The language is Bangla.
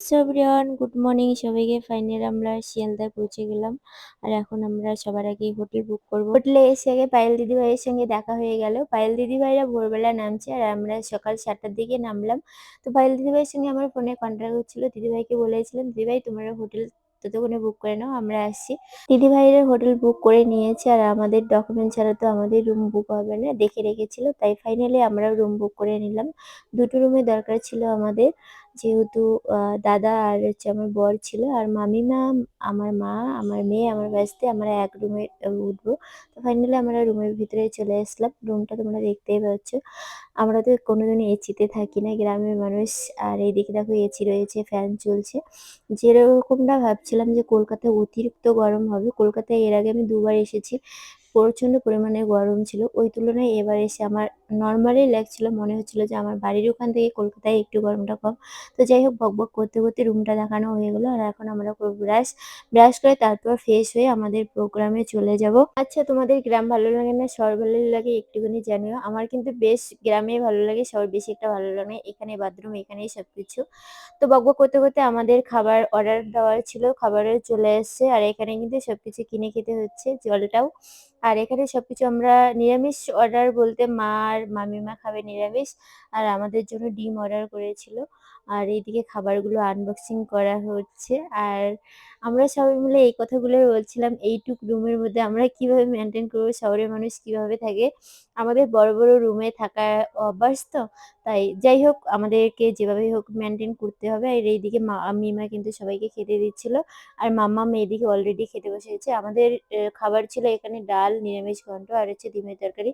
সো এভরিওয়ান গুড মর্নিং সবাইকে। ফাইনালি আমরা শিয়ালদায় পৌঁছে গেলাম। আর এখন আমরা সবার আগে হোটেল বুক করব। হোটেলে এসে আগে পায়েল দিদিভাইয়ের সঙ্গে দেখা হয়ে গেল। পায়েল দিদিভাইরা ভোরবেলা নামছে আর আমরা সকাল 7টার দিকে নামলাম। তো পায়েল দিদিভাইয়ের সঙ্গে আমার ফোনে কন্ট্যাক্ট হচ্ছিল। দিদিভাইকে বলেছিলাম, দিদিভাই তোমরা হোটেল ততক্ষণে বুক করে নাও, আমরা আসছি। দিদিভাইয়ের হোটেল বুক করে নিয়েছে আর আমাদের ডকুমেন্ট ছাড়া তো আমাদের রুম বুক হবে না, দেখে রেখেছিল। তাই ফাইনালি আমরা রুম বুক করে নিলাম। দুটো রুমের দরকার ছিল আমাদের, যেহেতু দাদা আর হচ্ছে আমার বর ছিল আর মামিমা, আমার মা, আমার মেয়ে, আমার ভাস্তে, আমরা এক রুমে উঠবো। তো ফাইনালি আমরা রুমের ভিতরে চলে আসলাম। রুমটা তোমরা দেখতেই পাচ্ছ। আমরা তো কোনোদিনও এসিতে থাকি না, গ্রামের মানুষ। আর এইদিকে দেখো এসি রয়েছে, ফ্যান চলছে। যেরকমটা ভাবছিলাম যে কলকাতায় অতিরিক্ত গরম হবে, কলকাতায় এর আগে আমি দুবার এসেছি, প্রচন্ড পরিমাণে গরম ছিল। ওই তুলনায় এবার এসে আমার নর্মালি লাগছিল, মনে হচ্ছিল যে আমার বাড়ির ওখান থেকে কলকাতায় একটু গরমটা কম। তো যাই হোক, বকবক করতে করতে রুমটা দেখানো হয়ে গেলো আর এখন আমরা করবো ব্রাশ। ব্রাশ করে তারপর ফ্রেশ হয়ে আমাদের প্রোগ্রামে চলে যাব। আচ্ছা, তোমাদের গ্রাম ভালো লাগে না শহর ভালো লাগে একটুখানি জানিও। আমার কিন্তু বেশ গ্রামে ভালো লাগে, শহর বেশি একটা ভালো লাগে না। এখানে বাথরুম, এখানেই সবকিছু। তো বকবক করতে করতে আমাদের খাবার অর্ডার দেওয়ার ছিল, খাবারও চলে এসেছে। আর এখানে কিন্তু সবকিছু কিনে খেতে হচ্ছে, জলটাও। আর এখানে সবকিছু আমরা নিরামিষ অর্ডার বলতে মা আর মামিমা খাবে নিরামিষ, আর আমাদের জন্য ডিম অর্ডার করেছিল। আর এইদিকে খাবারগুলো আনবক্সিং করা হচ্ছে। আর আমরা সবাই মিলে এই কথাগুলোই বলছিলাম, এইটুক রুমের মধ্যে আমরা কিভাবে মেনটেন করবো, শহরের মানুষ কিভাবে থাকে। আমাদের বড় বড় রুমে থাকা অভ্যাস তো, তাই যাই হোক আমাদেরকে যেভাবে হোক মেনটেন করতে হবে। আর এইদিকে মামিমা কিন্তু সবাইকে খেতে দিচ্ছিল। আর মাম্মাম এদিকে অলরেডি খেতে বসে গেছে। আমাদের খাবার ছিল এখানে ডাল, নিরামিষ ঘন্ট আর হচ্ছে ডিমের তরকারি।